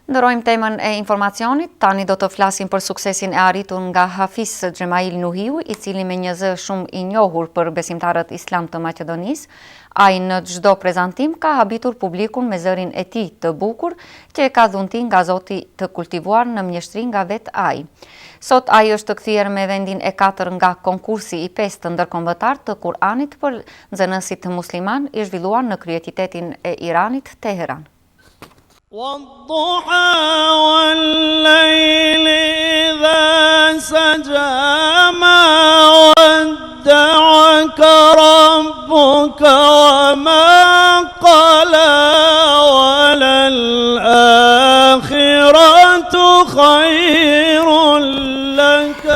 Ndërojmë temën e informacionit, tani do të flasim për suksesin e arritur nga Hafiz Xhemail Nuhiu, i cili me një zë shumë i njohur për besimtarët islam të Maqedonisë. Ai në çdo prezantim ka habitur publikun me zërin e tij të bukur, që e ka dhunti nga Zoti të kultivuar në mjeshtri nga vet ai. Sot ai është kthyer me vendin e 4 nga konkursi i 5 të ndërkombëtar të Kuranit për nxënësit musliman i zhvilluar në kryeqytetin e Iranit, Teheran. والضحى والليل إذا سجى ما ودعك ربك وما قلى وللآخرة خير لك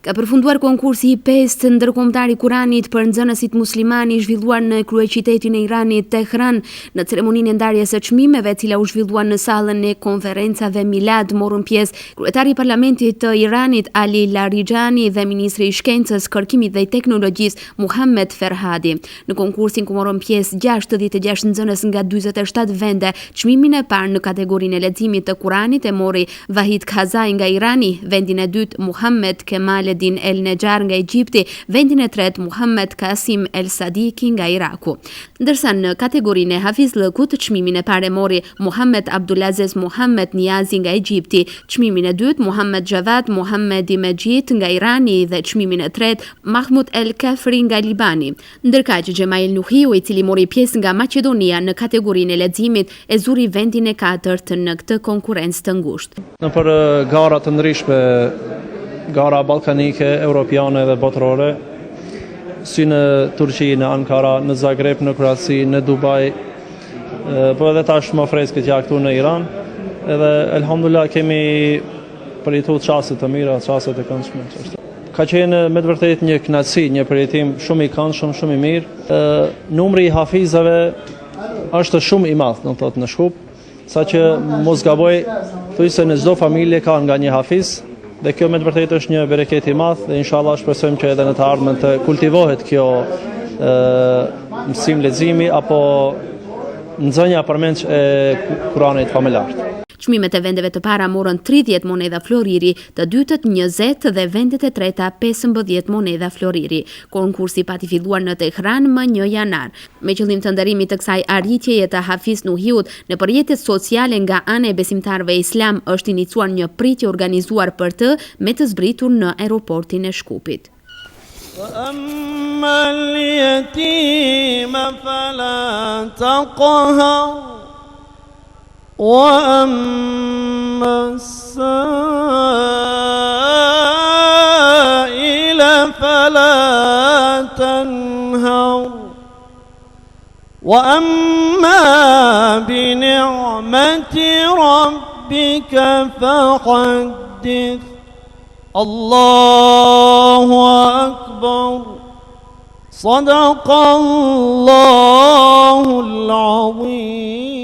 Ka përfunduar konkursi i 5 të ndërkombëtar i Kuranit për nxënësit musliman i zhvilluar në kryeqytetin e Iranit, Tehran. Në ceremoninë e ndarjes së çmimeve, e cila u zhvillua në sallën e konferencave Milad, morën pjesë kryetari i Parlamentit të Iranit Ali Larijani dhe ministri i Shkencës, Kërkimit dhe Teknologjisë Muhammed Ferhadi. Në konkursin ku morën pjesë 66 nxënës nga 47 vende, çmimin e parë në kategorinë e leximit të Kuranit e mori Vahid Kazai nga Irani, vendin e dytë Muhammed Kemal Din El Nejar nga Egjipti, vendin e tretë Muhammed Kasim El Sadiki nga Iraku. Ndërsa në kategorinë e hafizllëkut, çmimin e parë mori Muhammed Abdulaziz Muhammed Niazi nga Egjipti, çmimin e dytë Muhammed Javad Muhammedi Mejid nga Irani dhe çmimin e tretë Mahmud El Kafri nga Libani. Ndërkaq Xhemail Nuhiu, i cili mori pjesë nga Maqedonia në kategorinë e leximit, e zuri vendin e 4 në këtë konkurrencë të ngushtë. Nëpër gara të ndryshme, gara balkanike, europiane dhe botërore, si në Turqi, në Ankara, në Zagreb, në Kroaci, në Dubai, po edhe tash më freskët ja këtu në Iran, edhe elhamdulillah kemi përjetuar çaste të mira, çaste të këndshme. Ka qenë me të vërtetë një kënaqësi, një përjetim shumë i këndshëm, shumë i mirë. Numri i hafizave është shumë i madh, do të thotë në Shkup, saqë mos gaboj, thuaj se në çdo familje ka nga një hafiz. Dhe kjo me të vërtetë është një bereket i madh dhe inshallah shpresojmë që edhe në të ardhmen të kultivohet kjo mësim leximi apo nxënja përmendsh e Kuranit familjar. Çmimet e vendeve të para morën 30 monedha floriri, të dytët 20 dhe vendet e treta 15 monedha floriri. Konkursi pati filluar në Tehran më 1 janar. Me qëllim të nderimit të kësaj arritjeje të Hafiz Nuhiut në përjetjet sociale nga ana e besimtarëve islam, është iniciuar një pritje organizuar për të me të zbritur në aeroportin e Shkupit. وأما اليتيم فلا تقهر وأما السائل فلا تنهر وأما بنعمة ربك فحدث الله أكبر صدق الله العظيم.